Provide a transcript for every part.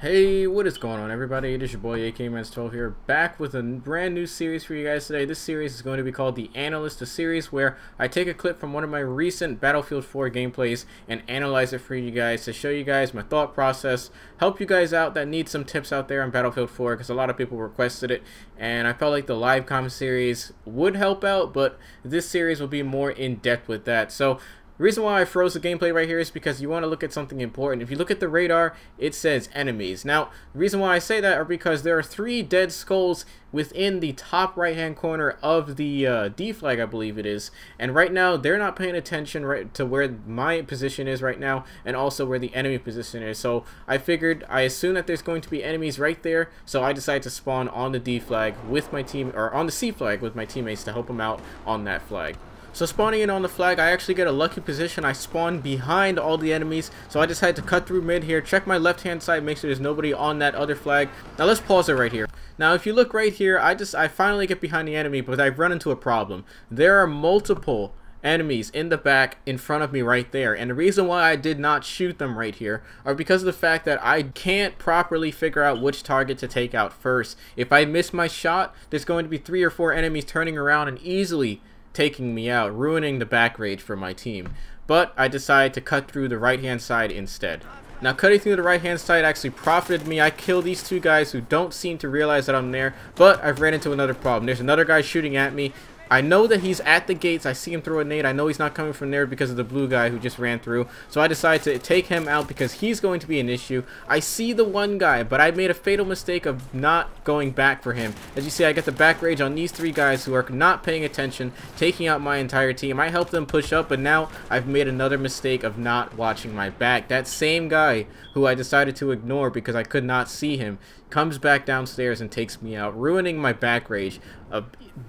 Hey, what is going on, everybody? It is your boy AK-12 here, back with a brand new series for you guys today. This series is going to be called the Analyst, a series where I take a clip from one of my recent Battlefield 4 gameplays and analyze it for you guys to show you guys my thought process, help you guys out that need some tips out there on Battlefield 4 because a lot of people requested it, and I felt like the live com series would help out, but this series will be more in-depth with that. So the reason why I froze the gameplay right here is because you want to look at something important. If you look at the radar, it says enemies. Now, the reason why I say that are because there are 3 dead skulls within the top right-hand corner of the D flag, I believe it is. And right now, they're not paying attention right to where my position is right now, and also where the enemy position is. So I figured, I assume that there's going to be enemies right there. So I decided to spawn on the D flag with my team, or on the C flag with my teammates to help them out on that flag. So spawning in on the flag, I actually get a lucky position. I spawn behind all the enemies, so I decided to cut through mid here, check my left hand side, make sure there's nobody on that other flag. Now let's pause it right here. Now if you look right here, I finally get behind the enemy, but I've run into a problem. There are multiple enemies in the back in front of me right there, and the reason why I did not shoot them right here are because of the fact that I can't properly figure out which target to take out first. If I miss my shot, there's going to be 3 or 4 enemies turning around and easily taking me out, ruining the Backrage for my team. But I decided to cut through the right hand side instead. Now cutting through the right hand side actually profited me. I killed these 2 guys who don't seem to realize that I'm there, but I've ran into another problem. There's another guy shooting at me. I know that he's at the gates. I see him throw a nade. I know he's not coming from there because of the blue guy who just ran through. So I decided to take him out because he's going to be an issue. I see the one guy, but I made a fatal mistake of not going back for him. As you see, I get the Backrage on these 3 guys who are not paying attention, taking out my entire team. I helped them push up, but now I've made another mistake of not watching my back. That same guy who I decided to ignore because I could not see him comes back downstairs and takes me out, ruining my Backrage. A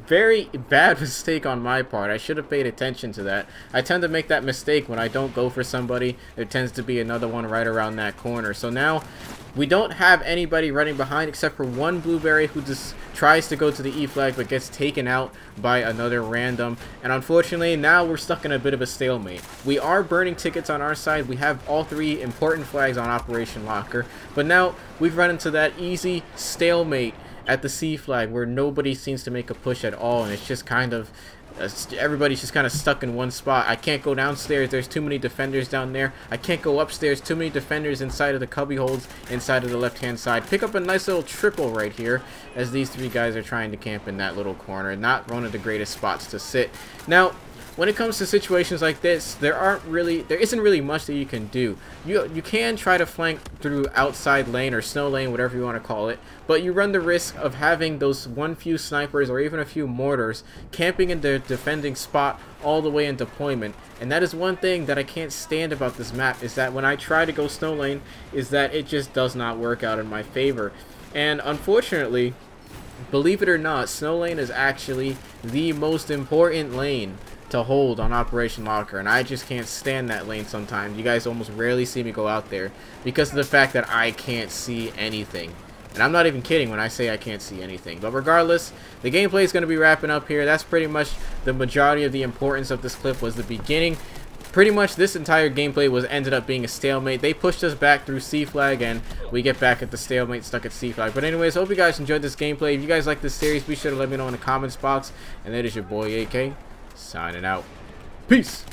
very bad mistake on my part. I should have paid attention to that. I tend to make that mistake when I don't go for somebody. There tends to be another one right around that corner. So now we don't have anybody running behind except for one blueberry who just tries to go to the E flag but gets taken out by another random. And unfortunately, now we're stuck in a bit of a stalemate. We are burning tickets on our side. We have all 3 important flags on Operation Locker. But now we've run into that easy stalemate at the C flag where nobody seems to make a push at all, and it's just kind of everybody's just kind of stuck in one spot. I can't go downstairs, there's too many defenders down there. I can't go upstairs, too many defenders inside of the cubby holes inside of the left hand side. Pick up a nice little triple right here as these 3 guys are trying to camp in that little corner. Not one of the greatest spots to sit. Now when it comes to situations like this, there isn't really much that you can do. You can try to flank through outside lane or snow lane, whatever you want to call it, but you run the risk of having those few snipers or even a few mortars camping in their defending spot all the way in deployment. And that is one thing that I can't stand about this map, is that when I try to go snow lane, is that it just does not work out in my favor. And unfortunately, believe it or not, snow lane is actually the most important lane to hold on Operation Locker, and I just can't stand that lane sometimes. You guys almost rarely see me go out there because of the fact that I can't see anything. And I'm not even kidding when I say I can't see anything. But regardless, the gameplay is going to be wrapping up here. That's pretty much the majority of the importance of this clip, was the beginning. Pretty much this entire gameplay ended up being a stalemate. They pushed us back through C flag, and we get back at the stalemate, stuck at C flag. But anyways, hope you guys enjoyed this gameplay. If you guys like this series, be sure to let me know in the comments box. And that is your boy AK, signing out. Peace!